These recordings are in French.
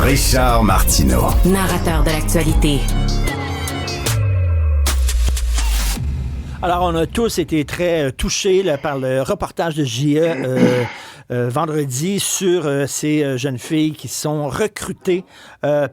Richard Martineau. Narrateur de l'actualité. Alors, on a tous été très touchés là, par le reportage de JE vendredi sur ces jeunes filles qui sont recrutées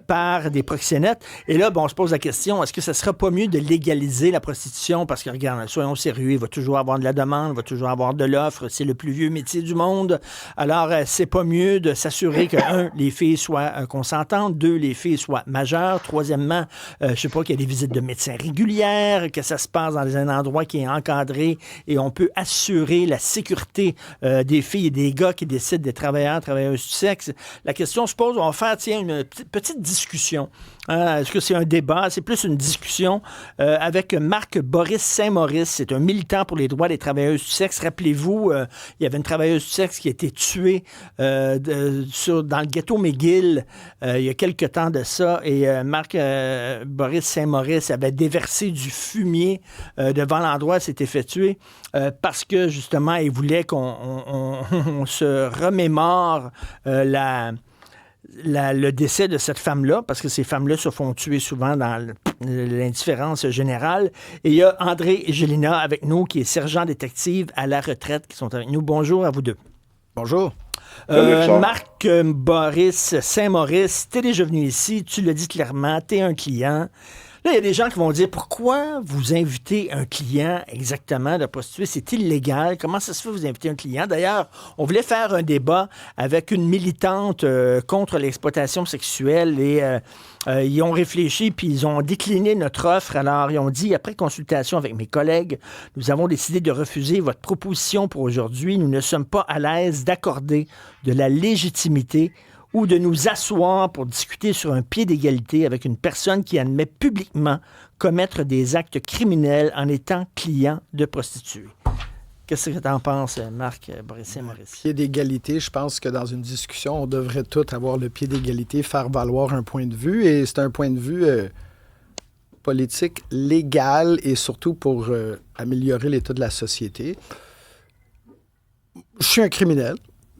par des proxénètes. Et là, bon, on se pose la question, est-ce que ça serait pas mieux de légaliser la prostitution? Parce que, regarde, soyons sérieux, il va toujours avoir de la demande, il va toujours avoir de l'offre. C'est le plus vieux métier du monde. Alors, c'est pas mieux de s'assurer que, un, les filles soient consentantes, deux, les filles soient majeures, troisièmement, je sais pas, qu'il y a des visites de médecins régulières, que ça se passe dans un endroit qui est encadré et on peut assurer la sécurité des filles et des gars qui décident des travailleuses du sexe. La question se pose, on va faire, tiens, une petite discussion. Est-ce que c'est un débat? C'est plus une discussion avec Marc Boris Saint-Maurice. C'est un militant pour les droits des travailleuses du sexe. Rappelez-vous, il y avait une travailleuse du sexe qui a été tuée dans le ghetto McGill il y a quelque temps de ça. Et Marc Boris Saint-Maurice avait déversé du fumier devant l'endroit où s'était fait tuer parce que, justement, il voulait qu'on se remémore le décès de cette femme-là, parce que ces femmes-là se font tuer souvent dans l'indifférence générale. Et il y a André et Gélina avec nous, qui est sergent détective à la retraite, qui sont avec nous. Bonjour à vous deux. Bonjour. Marc Boris Saint-Maurice, t'es déjà venu ici, tu l'as dit clairement, t'es un client. Là, il y a des gens qui vont dire, pourquoi vous invitez un client exactement de prostituée? C'est illégal. Comment ça se fait que vous invitez un client? D'ailleurs, on voulait faire un débat avec une militante contre l'exploitation sexuelle et ils ont réfléchi puis ils ont décliné notre offre. Alors, ils ont dit, après consultation avec mes collègues, nous avons décidé de refuser votre proposition pour aujourd'hui. Nous ne sommes pas à l'aise d'accorder de la légitimité ou de nous asseoir pour discuter sur un pied d'égalité avec une personne qui admet publiquement commettre des actes criminels en étant client de prostituées. Qu'est-ce que tu en penses, Marc Boris Saint-Maurice? Pied d'égalité, je pense que dans une discussion, on devrait tous avoir le pied d'égalité, faire valoir un point de vue, et c'est un point de vue politique, légal, et surtout pour améliorer l'état de la société. Je suis un criminel.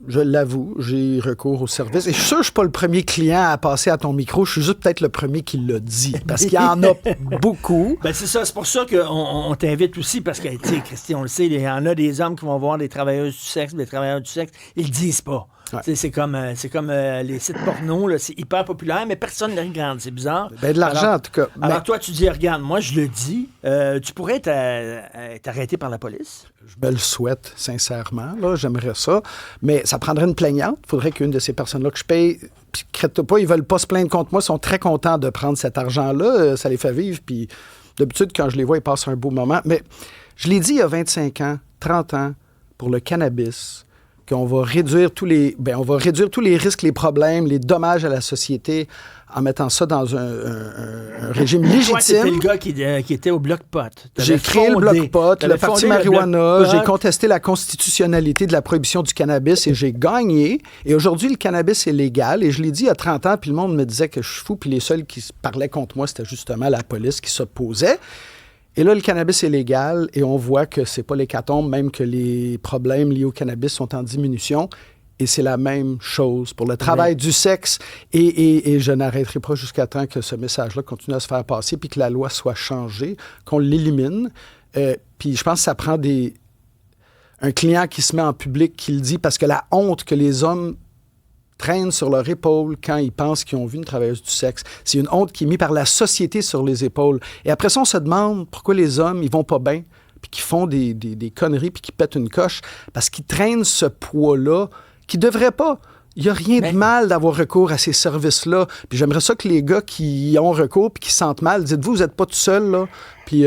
Je l'avoue, j'ai recours au service. Et je suis sûr que je ne suis pas le premier client à passer à ton micro. Je suis juste peut-être le premier qui l'a dit. Parce qu'il y en a beaucoup. Ben c'est ça. C'est pour ça qu'on t'invite aussi. Parce que, tu sais, Christian, on le sait, il y en a des hommes qui vont voir des travailleuses du sexe, des travailleurs du sexe. Ils le disent pas. Ouais. C'est comme les sites porno, là, c'est hyper populaire, mais personne ne les regarde. C'est bizarre. Ben de l'argent, en tout cas. Alors, toi, tu dis, regarde, moi, je le dis, tu pourrais être arrêté par la police? Je me le souhaite, sincèrement. Là, j'aimerais ça. Mais ça prendrait une plaignante. Il faudrait qu'une de ces personnes-là que je paye, puis crête pas, ils veulent pas se plaindre contre moi, ils sont très contents de prendre cet argent-là. Ça les fait vivre. Puis d'habitude, quand je les vois, ils passent un beau moment. Mais je l'ai dit il y a 25 ans, 30 ans, pour le cannabis, qu'on va réduire tous les risques, les problèmes, les dommages à la société en mettant ça dans un régime légitime. Toi, c'était le gars qui était au Bloc Pot. J'ai créé le Bloc Pot, le Parti marijuana, j'ai contesté la constitutionnalité de la prohibition du cannabis et j'ai gagné. Et aujourd'hui, le cannabis est légal. Et je l'ai dit il y a 30 ans, puis le monde me disait que je suis fou, puis les seuls qui parlaient contre moi, c'était justement la police qui s'opposait. Et là, le cannabis est légal et on voit que c'est pas l'hécatombe, même que les problèmes liés au cannabis sont en diminution. Et c'est la même chose pour le travail du sexe. Et je n'arrêterai pas jusqu'à temps que ce message-là continue à se faire passer puis que la loi soit changée, qu'on l'élimine. Puis je pense que ça prend un client qui se met en public qui le dit parce que la honte que les hommes traînent sur leur épaule quand ils pensent qu'ils ont vu une travailleuse du sexe. C'est une honte qui est mise par la société sur les épaules. Et après ça, on se demande pourquoi les hommes, ils vont pas bien, puis qu'ils font des conneries, puis qu'ils pètent une coche, parce qu'ils traînent ce poids-là qui devrait pas. Il n'y a rien de mal d'avoir recours à ces services-là. Puis j'aimerais ça que les gars qui y ont recours puis qui se sentent mal, dites-vous, vous n'êtes pas tout seul, là. Puis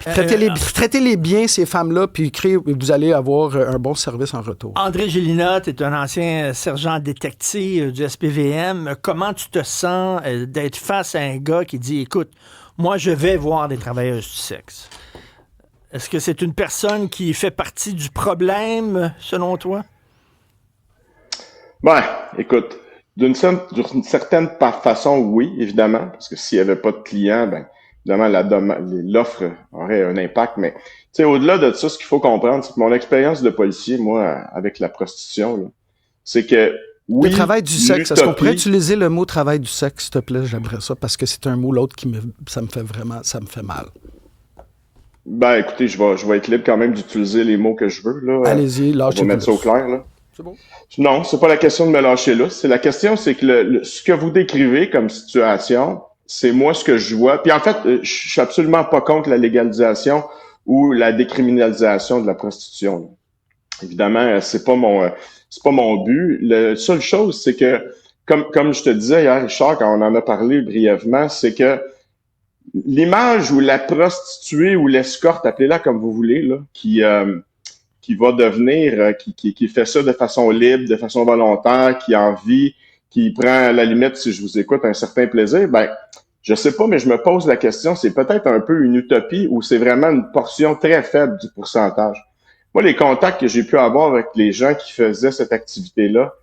traitez-les bien, ces femmes-là, puis vous allez avoir un bon service en retour. André Gélina, tu es un ancien sergent détective du SPVM. Comment tu te sens d'être face à un gars qui dit, écoute, moi, je vais voir des travailleuses du sexe? Est-ce que c'est une personne qui fait partie du problème, selon toi? Ben, écoute, d'une certaine façon, oui, évidemment, parce que s'il n'y avait pas de clients, ben, évidemment, l'offre aurait un impact, mais tu sais, au-delà de ça, ce qu'il faut comprendre, c'est que mon expérience de policier, moi, avec la prostitution, là, c'est que Oui, le travail du sexe. Est-ce qu'on pourrait utiliser le mot travail du sexe, s'il te plaît? J'aimerais ça, parce que c'est un mot, l'autre, ça me fait mal. Ben, écoutez, je vais être libre quand même d'utiliser les mots que je veux, là. Allez-y, lâchez-vous. On va mettre ça au clair, là. C'est bon. Non, c'est pas la question de me lâcher là. C'est la question, c'est que ce que vous décrivez comme situation, c'est moi ce que je vois. Puis en fait, je suis absolument pas contre la légalisation ou la décriminalisation de la prostitution, là. Évidemment, c'est pas mon but. La seule chose, c'est que, comme je te disais hier, Richard, quand on en a parlé brièvement, c'est que l'image où la prostituée ou l'escorte, appelez-la comme vous voulez, là, qui va devenir, qui fait ça de façon libre, de façon volontaire, qui en vit, qui prend à la limite, si je vous écoute, un certain plaisir, ben, je sais pas, mais je me pose la question, c'est peut-être un peu une utopie ou c'est vraiment une portion très faible du pourcentage. Moi, les contacts que j'ai pu avoir avec les gens qui faisaient cette activité-là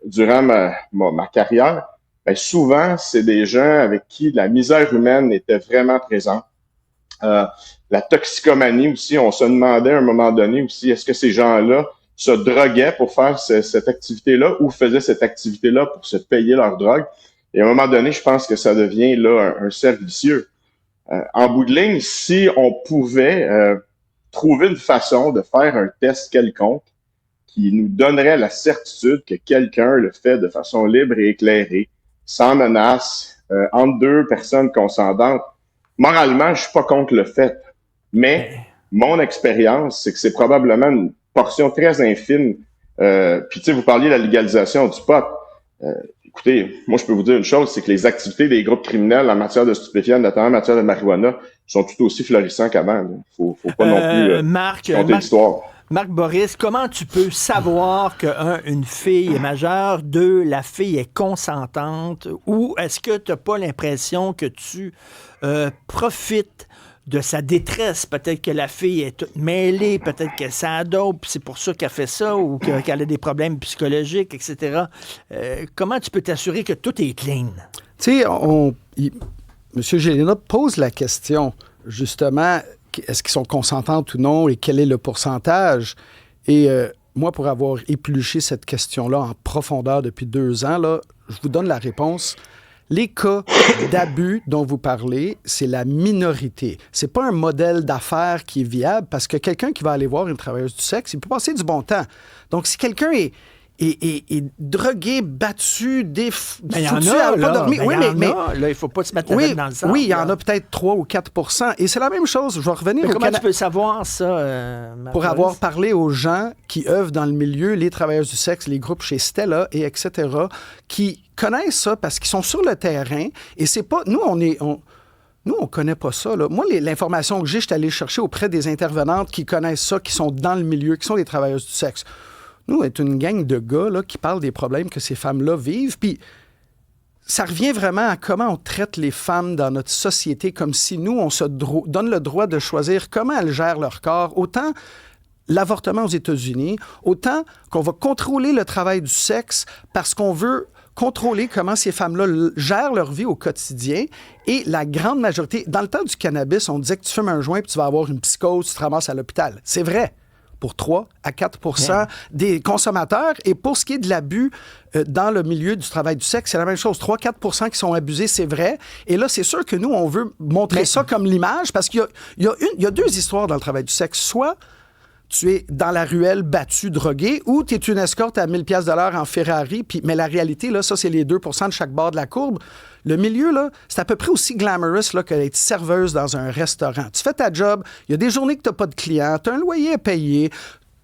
durant ma carrière, ben, souvent, c'est des gens avec qui la misère humaine était vraiment présente. La toxicomanie aussi, on se demandait à un moment donné aussi, est-ce que ces gens-là se droguaient pour faire cette activité-là ou faisaient cette activité-là pour se payer leur drogue? Et à un moment donné, je pense que ça devient là un cercle vicieux. En bout de ligne, si on pouvait trouver une façon de faire un test quelconque qui nous donnerait la certitude que quelqu'un le fait de façon libre et éclairée, sans menace, entre deux personnes consentantes, moralement, je suis pas contre le fait. Mais mon expérience, c'est que c'est probablement une portion très infime. Puis tu sais, vous parliez de la légalisation du pot. Écoutez, moi je peux vous dire une chose, c'est que les activités des groupes criminels en matière de stupéfiants, notamment en matière de marijuana, sont tout aussi florissants qu'avant. Faut pas non plus compter l'histoire. Marc Boris, comment tu peux savoir que, une fille est majeure, deux, la fille est consentante, ou est-ce que tu n'as pas l'impression que tu profites de sa détresse? Peut-être que la fille est toute mêlée, peut-être qu'elle s'adope, c'est pour ça qu'elle fait ça, ou qu'elle a des problèmes psychologiques, etc. Comment tu peux t'assurer que tout est clean? Tu sais, M. Gélinas pose la question, justement, est-ce qu'ils sont consentantes ou non et quel est le pourcentage? Et moi, pour avoir épluché cette question-là en profondeur depuis 2 ans, là, je vous donne la réponse. Les cas d'abus dont vous parlez, c'est la minorité. C'est pas un modèle d'affaires qui est viable parce que quelqu'un qui va aller voir une travailleuse du sexe, il peut passer du bon temps. Donc, si quelqu'un est drogué, battu, il y en a, pas dormi. Oui, mais là, il faut pas se mettre la tête dans le sang. Oui, il y en a peut-être 3 ou 4 %. Et c'est la même chose. Je vais revenir au Comment tu peux savoir ça, pour avoir parlé aux gens qui œuvrent dans le milieu, les travailleuses du sexe, les groupes chez Stella, et etc., qui connaissent ça parce qu'ils sont sur le terrain. Et c'est pas... Nous, on connaît pas ça, là. Moi, l'information que j'ai, je suis allé chercher auprès des intervenantes qui connaissent ça, qui sont dans le milieu, qui sont des travailleuses du sexe. Nous, on est une gang de gars là, qui parlent des problèmes que ces femmes-là vivent. Puis ça revient vraiment à comment on traite les femmes dans notre société, comme si nous, on se donne le droit de choisir comment elles gèrent leur corps. Autant l'avortement aux États-Unis, autant qu'on va contrôler le travail du sexe parce qu'on veut contrôler comment ces femmes-là gèrent leur vie au quotidien. Et la grande majorité... Dans le temps du cannabis, on disait que tu fumes un joint puis tu vas avoir une psychose, tu te ramasses à l'hôpital. C'est vrai. Pour 3 à 4 % des consommateurs. Et pour ce qui est de l'abus dans le milieu du travail du sexe, c'est la même chose. 3-4 % qui sont abusés, c'est vrai. Et là, c'est sûr que nous, on veut montrer ça comme l'image parce qu'il y a 2 histoires dans le travail du sexe. Soit tu es dans la ruelle battu, drogué, ou tu es une escorte à 1000 $ de l'heure en Ferrari. Mais la réalité, là, ça, c'est les 2 % de chaque bord de la courbe. Le milieu, là, c'est à peu près aussi glamorous là, que d'être serveuse dans un restaurant. Tu fais ta job, il y a des journées que tu n'as pas de clients, tu as un loyer à payer.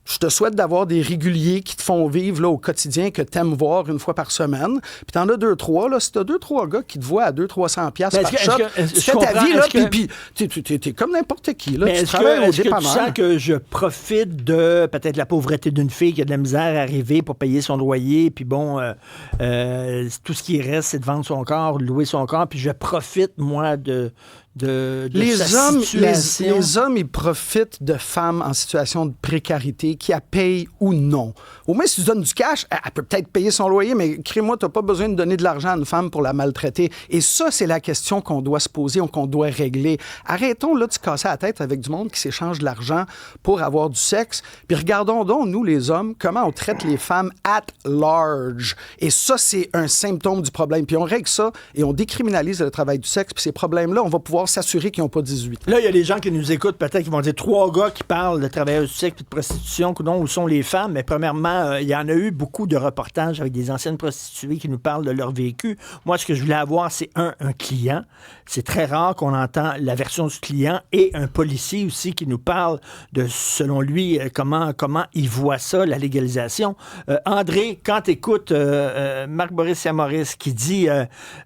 Je te souhaite d'avoir des réguliers qui te font vivre là, au quotidien, que tu aimes voir une fois par semaine. Puis tu en as 2-3. Là, si tu as 2-3 gars qui te voient à 200-300$ par shot, tu fais ta vie, là, puis tu es comme n'importe qui. Là, tu travailles au dépanneur. Tu sens que je profite de peut-être la pauvreté d'une fille qui a de la misère à arriver pour payer son loyer, puis bon, tout ce qui reste, c'est de vendre son corps, de louer son corps, puis je profite, moi, de de sa situation? Les hommes, ils profitent de femmes en situation de précarité qui la payent ou non. Au moins, si tu donnes du cash, elle peut peut-être payer son loyer, mais crée-moi, tu n'as pas besoin de donner de l'argent à une femme pour la maltraiter. Et ça, c'est la question qu'on doit se poser ou qu'on doit régler. Arrêtons là de se casser la tête avec du monde qui s'échange de l'argent pour avoir du sexe. Puis regardons donc, nous, les hommes, comment on traite les femmes at large. Et ça, c'est un symptôme du problème. Puis on règle ça et on décriminalise le travail du sexe. Puis ces problèmes-là, on va pouvoir s'assurer qu'ils n'ont pas 18. Là, il y a des gens qui nous écoutent, peut-être, qui vont dire 3 gars qui parlent de travailleurs du sexe et de prostitution, où sont les femmes. Mais premièrement, il y en a eu beaucoup de reportages avec des anciennes prostituées qui nous parlent de leur vécu. Moi, ce que je voulais avoir, c'est un client. C'est très rare qu'on entend la version du client et un policier aussi qui nous parle de, selon lui, comment il voit ça, la légalisation. André, quand tu écoutes Marc-Boris Saint-Maurice qui dit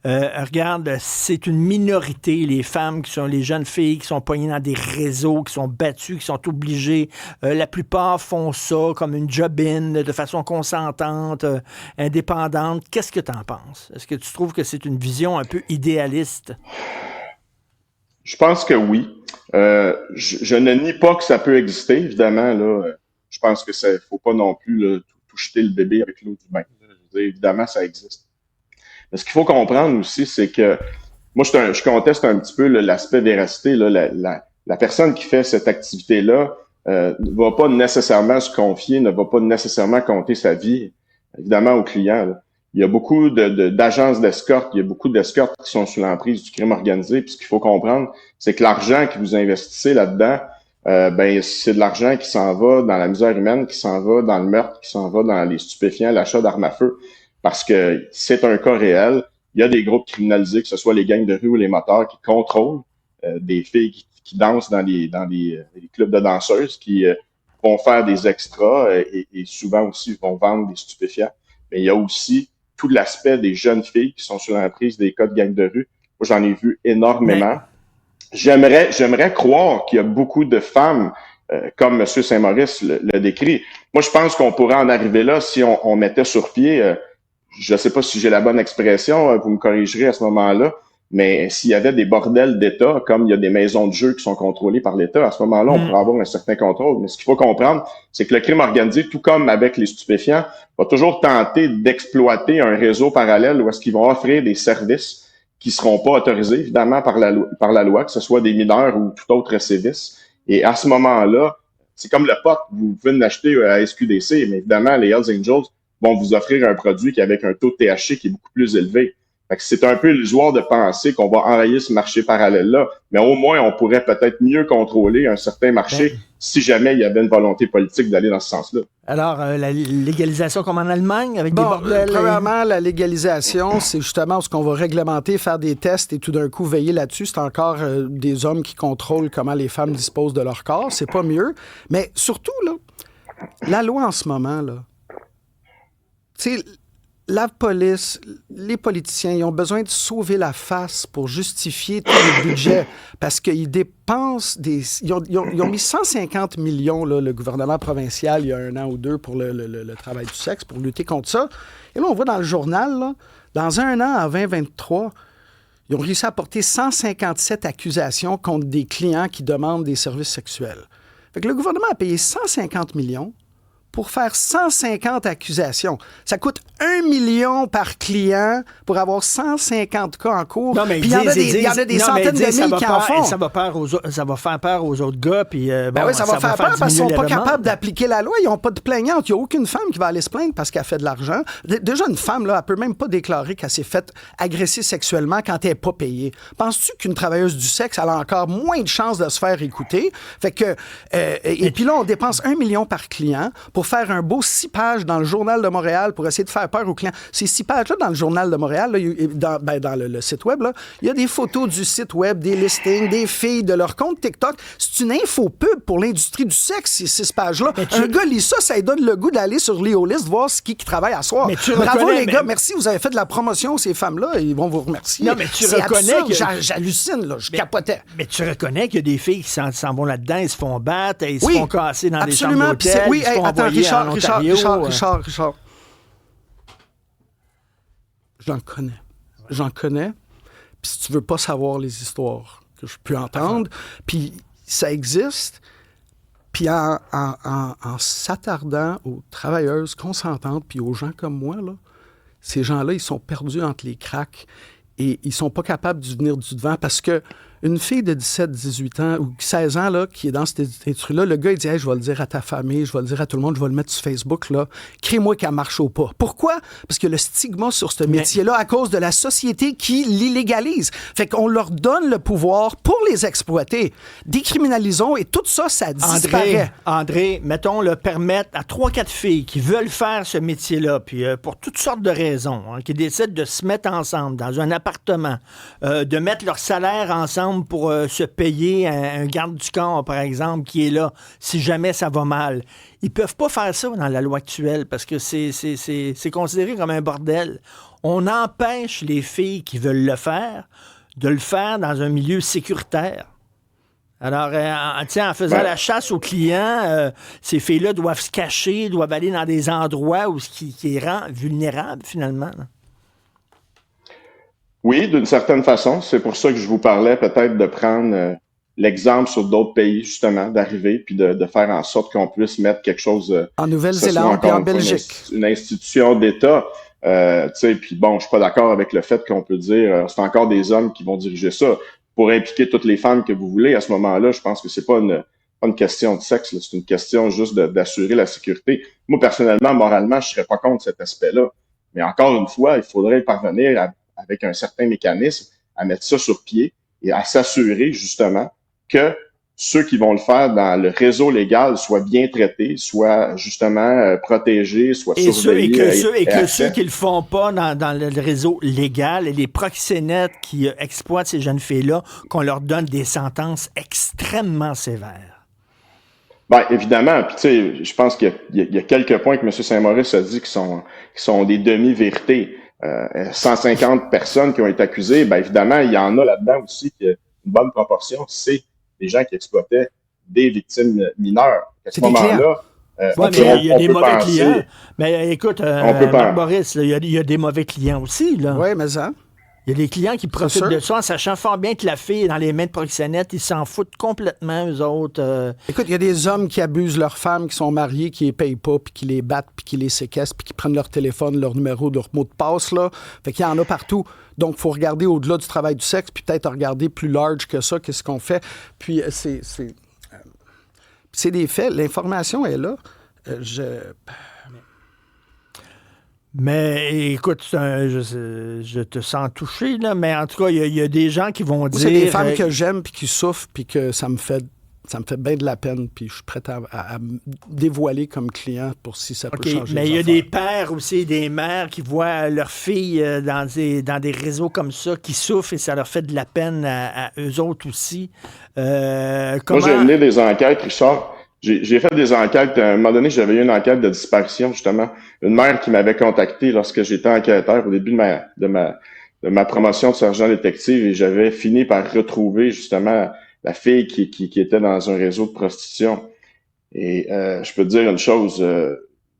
regarde, c'est une minorité, les femmes qui sont les jeunes filles qui sont poignées dans des réseaux, qui sont battues, qui sont obligées. La plupart font ça comme une job-in, de façon consentante, indépendante. Qu'est-ce que tu en penses? Est-ce que tu trouves que c'est une vision un peu idéaliste? Je pense que oui. Je ne nie pas que ça peut exister, évidemment. Là, je pense que ça faut pas non plus là, tout jeter le bébé avec l'eau du bain. Je veux dire, évidemment, ça existe. Mais ce qu'il faut comprendre aussi, c'est que moi, je conteste un petit peu là, l'aspect véracité. Là, la personne qui fait cette activité-là ne va pas nécessairement se confier, ne va pas nécessairement compter sa vie, évidemment, au client. Là. Il y a beaucoup d'agences d'escorte, il y a beaucoup d'escortes qui sont sous l'emprise du crime organisé. Puis ce qu'il faut comprendre, c'est que l'argent que vous investissez là-dedans, c'est de l'argent qui s'en va dans la misère humaine, qui s'en va dans le meurtre, qui s'en va dans les stupéfiants, l'achat d'armes à feu. Parce que c'est un cas réel. Il y a des groupes criminalisés, que ce soit les gangs de rue ou les motards, qui contrôlent des filles qui dansent dans les clubs de danseuses, qui vont faire des extras et souvent aussi vont vendre des stupéfiants. Mais il y a aussi tout l'aspect des jeunes filles qui sont sur l'emprise des cas de gangs de rue. Moi, j'en ai vu énormément. J'aimerais croire qu'il y a beaucoup de femmes, comme M. Saint-Maurice le décrit. Moi, je pense qu'on pourrait en arriver là si on mettait sur pied, je ne sais pas si j'ai la bonne expression, vous me corrigerez à ce moment-là, mais s'il y avait des bordels d'État, comme il y a des maisons de jeu qui sont contrôlées par l'État, à ce moment-là, on pourrait avoir un certain contrôle. Mais ce qu'il faut comprendre, c'est que le crime organisé, tout comme avec les stupéfiants, va toujours tenter d'exploiter un réseau parallèle où est-ce qu'ils vont offrir des services qui seront pas autorisés, évidemment, par la loi, que ce soit des mineurs ou tout autre sévice. Et à ce moment-là, c'est comme le pot, vous pouvez l'acheter à SQDC, mais évidemment, les Hells Angels vont vous offrir un produit qui avec un taux de THC qui est beaucoup plus élevé. Fait que c'est un peu illusoire de penser qu'on va enrayer ce marché parallèle-là, mais au moins, on pourrait peut-être mieux contrôler un certain marché si jamais il y avait une volonté politique d'aller dans ce sens-là. Alors, la légalisation comme en Allemagne, avec des bordels? Premièrement, la légalisation, c'est justement ce qu'on va réglementer, faire des tests et tout d'un coup veiller là-dessus. C'est encore des hommes qui contrôlent comment les femmes disposent de leur corps. C'est pas mieux. Mais surtout, là, la loi en ce moment, là, tu sais, la police, les politiciens, ils ont besoin de sauver la face pour justifier tout le budget parce qu'ils dépensent ils ont mis 150 millions, là, le gouvernement provincial, il y a 1 an ou 2 pour le travail du sexe, pour lutter contre ça. Et là, on voit dans le journal, là, dans 1 an, en 2023, ils ont réussi à porter 157 accusations contre des clients qui demandent des services sexuels. Fait que le gouvernement a payé 150 millions pour faire 150 accusations. Ça coûte 1 million par client pour avoir 150 cas en cours. Non, mais il y en a des centaines de mille qui en font. Ça va faire peur aux autres gars. Puis, oui, ça va faire peur parce qu'ils ne sont pas capables d'appliquer la loi. Ils n'ont pas de plaignante. Il n'y a aucune femme qui va aller se plaindre parce qu'elle fait de l'argent. Déjà, une femme, là, elle ne peut même pas déclarer qu'elle s'est faite agresser sexuellement quand elle n'est pas payée. Penses-tu qu'une travailleuse du sexe elle a encore moins de chances de se faire écouter? Fait que, et puis là, on dépense 1 million par client pour faire un beau 6 pages dans le Journal de Montréal pour essayer de faire peur aux clients. Ces 6 pages-là dans le Journal de Montréal, là, dans le site web, là, il y a des photos du site web, des listings, des filles, de leur compte TikTok. C'est une info-pub pour l'industrie du sexe, ces 6 pages-là. Un gars lit ça lui donne le goût d'aller sur Léolist, voir qui travaille à soir. Bravo les gars, merci, vous avez fait de la promotion, ces femmes-là, ils vont vous remercier. Non, mais tu reconnais que... J'hallucine, là, je capotais. Mais tu reconnais qu'il y a des filles qui s'en vont là-dedans, ils se font battre, ils se font casser dans des chambres d'hôtel, oui, ils se font envoyer en Ontario. Richard. J'en connais. Puis si tu veux pas savoir les histoires que je peux entendre. Puis ça existe. Puis en s'attardant aux travailleuses consentantes puis aux gens comme moi, là, ces gens-là, ils sont perdus entre les cracks et ils sont pas capables de venir du devant parce que une fille de 17, 18 ans ou 16 ans là, qui est dans cet truc-là, le gars, il dit hey, « je vais le dire à ta famille, je vais le dire à tout le monde, je vais le mettre sur Facebook, là. Crée-moi qu'elle marche au pas. » Pourquoi? Parce que le stigma sur ce métier-là, à cause de la société qui l'illégalise. Fait qu'on leur donne le pouvoir pour les exploiter. Décriminalisons et tout ça, ça disparaît. André, mettons, permettre à 3-4 filles qui veulent faire ce métier-là, puis pour toutes sortes de raisons, hein, qui décident de se mettre ensemble dans un appartement, de mettre leur salaire ensemble pour se payer un garde du corps, par exemple, qui est là si jamais ça va mal. Ils peuvent pas faire ça dans la loi actuelle parce que c'est considéré comme un bordel. On empêche les filles qui veulent le faire de le faire dans un milieu sécuritaire. Alors, en faisant la chasse aux clients, ces filles-là doivent se cacher, doivent aller dans des endroits où qui les rend vulnérables, finalement. Là. Oui, d'une certaine façon. C'est pour ça que je vous parlais peut-être de prendre l'exemple sur d'autres pays, justement, d'arriver puis de faire en sorte qu'on puisse mettre quelque chose... en Nouvelle-Zélande et en Belgique. Une institution d'État. Puis bon, je suis pas d'accord avec le fait qu'on peut dire c'est encore des hommes qui vont diriger ça. Pour impliquer toutes les femmes que vous voulez, à ce moment-là, je pense que c'est pas une question de sexe, là. C'est une question juste d'assurer la sécurité. Moi, personnellement, moralement, je serais pas contre cet aspect-là. Mais encore une fois, il faudrait parvenir avec un certain mécanisme, à mettre ça sur pied et à s'assurer justement que ceux qui vont le faire dans le réseau légal soient bien traités, soient justement protégés, soient surveillés. Ceux qui le font pas dans le réseau légal et les proxénètes qui exploitent ces jeunes filles-là, qu'on leur donne des sentences extrêmement sévères. Bien, évidemment. Puis, tu sais, je pense qu'il y a quelques points que M. Saint-Maurice a dit qui sont des demi-vérités. 150 personnes qui ont été accusées, bien évidemment, il y en a là-dedans aussi qui, une bonne proportion, c'est des gens qui exploitaient des victimes mineures. À ce moment-là, il y a des mauvais clients. Mais écoute, Marc Boris, il y a des mauvais clients aussi. Oui, mais ça. Il y a des clients qui profitent de ça en sachant fort bien que la fille est dans les mains de proxénètes. Ils s'en foutent complètement, eux autres. Écoute, il y a des hommes qui abusent leurs femmes, qui sont mariées, qui les payent pas, puis qui les battent, puis qui les séquestrent, puis qui prennent leur téléphone, leur numéro, leur mot de passe, là. Fait qu'il y en a partout. Donc, il faut regarder au-delà du travail du sexe, puis peut-être regarder plus large que ça, qu'est-ce qu'on fait. Puis, c'est des faits. L'information est là. Mais écoute, je te sens touché, là, mais en tout cas, il y a des gens qui vont dire... C'est des femmes que j'aime, puis qui souffrent, puis que ça me fait bien de la peine, puis je suis prêt à me dévoiler comme client pour si ça peut changer. Mais il y a des pères aussi, des mères qui voient leurs filles dans des réseaux comme ça, qui souffrent et ça leur fait de la peine à eux autres aussi. Moi, j'ai mené des enquêtes, Richard. J'ai fait des enquêtes. À un moment donné, j'avais eu une enquête de disparition, justement. Une mère qui m'avait contacté lorsque j'étais enquêteur au début de ma promotion de sergent détective et j'avais fini par retrouver, justement, la fille qui était dans un réseau de prostitution. Et je peux te dire une chose,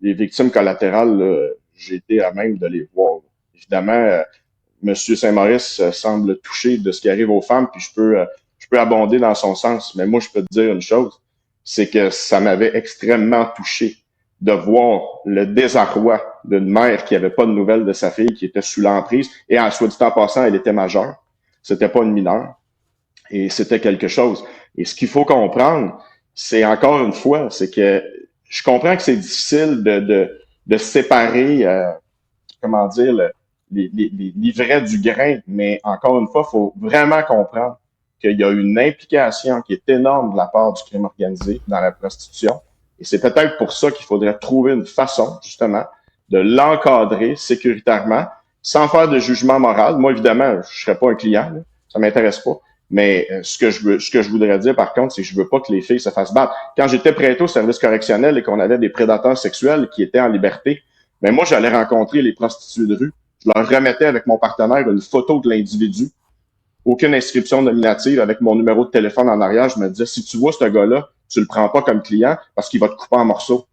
les victimes collatérales, là, j'ai été à même de les voir. Évidemment, M. Saint-Maurice semble touché de ce qui arrive aux femmes, puis je peux abonder dans son sens. Mais moi, je peux te dire une chose, c'est que ça m'avait extrêmement touché de voir le désarroi d'une mère qui avait pas de nouvelles de sa fille, qui était sous l'emprise. Et en soit dit en passant, elle était majeure. C'était pas une mineure. Et c'était quelque chose. Et ce qu'il faut comprendre, c'est encore une fois, c'est que je comprends que c'est difficile de séparer, les vrais du grain. Mais encore une fois, il faut vraiment comprendre qu'il y a une implication qui est énorme de la part du crime organisé dans la prostitution. Et c'est peut-être pour ça qu'il faudrait trouver une façon, justement, de l'encadrer sécuritairement, sans faire de jugement moral. Moi, évidemment, je serais pas un client, là, ça m'intéresse pas. Mais ce que je voudrais dire, par contre, c'est que je veux pas que les filles se fassent battre. Quand j'étais prêté au service correctionnel et qu'on avait des prédateurs sexuels qui étaient en liberté, ben moi, j'allais rencontrer les prostituées de rue. Je leur remettais avec mon partenaire une photo de l'individu. Aucune inscription nominative avec mon numéro de téléphone en arrière. Je me disais, si tu vois ce gars-là, tu le prends pas comme client parce qu'il va te couper en morceaux.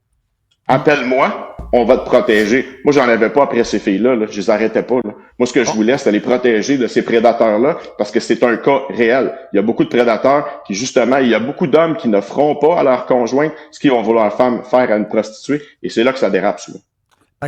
Appelle-moi, on va te protéger. Moi, j'en avais pas après ces filles-là, là. Je les arrêtais pas, là. Moi, ce que je voulais, c'était les protéger de ces prédateurs-là, parce que c'est un cas réel. Il y a beaucoup de prédateurs qui, justement, il y a beaucoup d'hommes qui ne feront pas à leur conjointe ce qu'ils vont vouloir faire à une prostituée, et c'est là que ça dérape, souvent.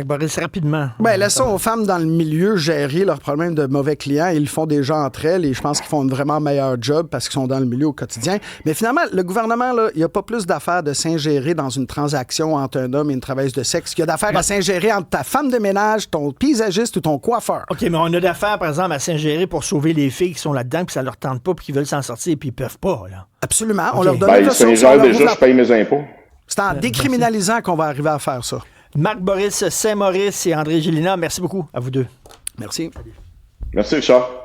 Boris, rapidement. Laissons aux femmes dans le milieu gérer leurs problèmes de mauvais clients. Ils le font déjà entre elles et je pense qu'ils font un vraiment meilleur job parce qu'ils sont dans le milieu au quotidien. Mais finalement, le gouvernement, là, il n'y a pas plus d'affaires de s'ingérer dans une transaction entre un homme et une travailleuse de sexe qu'il y a d'affaires à s'ingérer entre ta femme de ménage, ton paysagiste ou ton coiffeur. OK, mais on a d'affaires, par exemple, à s'ingérer pour sauver les filles qui sont là-dedans puis ça leur tente pas puis qui veulent s'en sortir puis ils peuvent pas, là. Absolument. Okay. On leur donne Ils s'ingèrent déjà, je paye mes impôts. C'est en décriminalisant qu'on va arriver à faire ça. Marc Boris Saint-Maurice et André Gélina, merci beaucoup à vous deux. Merci. Merci, Richard.